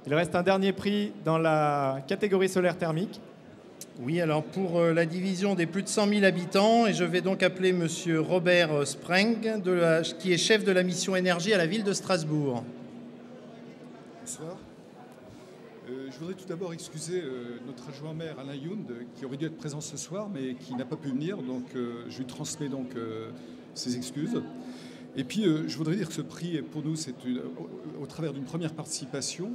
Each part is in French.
Il reste un dernier prix dans la catégorie solaire thermique. Oui, alors pour la division des plus de 100 000 habitants, et je vais donc appeler Monsieur Robert Spreng, qui est chef de la mission énergie à la ville de Strasbourg. Bonsoir. Je voudrais tout d'abord excuser notre adjoint maire Alain Yound, qui aurait dû être présent ce soir, mais qui n'a pas pu venir. Donc je lui transmets donc ses excuses. Et puis je voudrais dire que ce prix, pour nous, c'est au travers d'une première participation,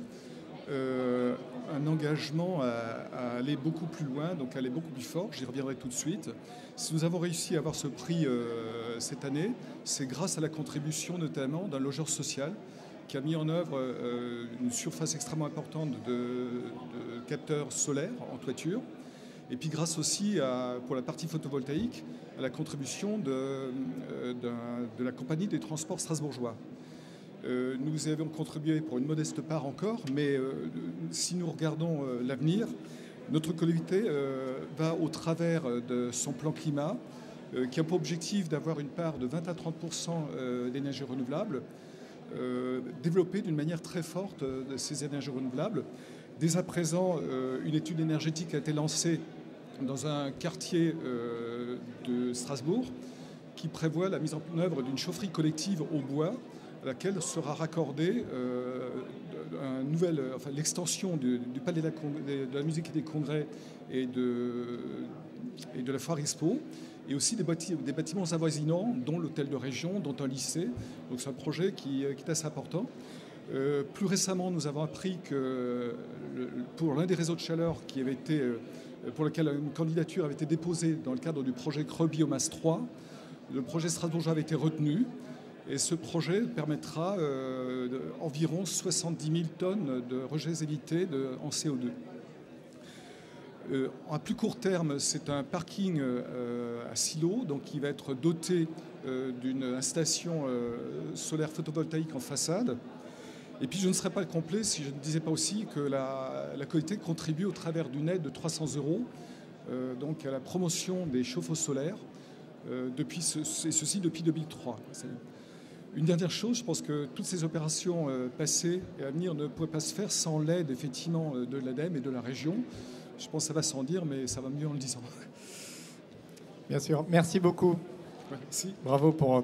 un engagement à aller beaucoup plus loin, donc à aller beaucoup plus fort. J'y reviendrai tout de suite. Si nous avons réussi à avoir ce prix cette année, c'est grâce à la contribution notamment d'un logeur social qui a mis en œuvre une surface extrêmement importante de capteurs solaires en toiture. Et puis grâce aussi, pour la partie photovoltaïque, à la contribution de la compagnie des transports strasbourgeois. Nous avons contribué pour une modeste part encore, mais si nous regardons l'avenir, notre collectivité va au travers de son plan climat, qui a pour objectif d'avoir une part de 20 à 30% d'énergie renouvelable, développer d'une manière très forte ces énergies renouvelables. Dès à présent, une étude énergétique a été lancée dans un quartier de Strasbourg qui prévoit la mise en œuvre d'une chaufferie collective au bois à laquelle sera raccordée l'extension du palais de la musique et des congrès et de la foire Expo, et aussi des bâtiments avoisinants, dont l'hôtel de région, dont un lycée. Donc c'est un projet qui est assez important. Plus récemment, nous avons appris que pour l'un des réseaux de chaleur pour lequel une candidature avait été déposée dans le cadre du projet Creux Biomasse 3, le projet strasbourgeois avait été retenu. Et ce projet permettra environ 70 000 tonnes de rejets évités en CO2. À plus court terme, c'est un parking à silos, donc qui va être doté d'une installation solaire photovoltaïque en façade. Et puis je ne serais pas complet si je ne disais pas aussi que la collectivité contribue au travers d'une aide de 300 € donc à la promotion des chauffe-eau solaires, ceci depuis 2003. Une dernière chose, je pense que toutes ces opérations passées et à venir ne pourraient pas se faire sans l'aide effectivement de l'ADEME et de la région. Je pense que ça va sans dire, mais ça va mieux en le disant. Bien sûr. Merci beaucoup. Merci. Bravo pour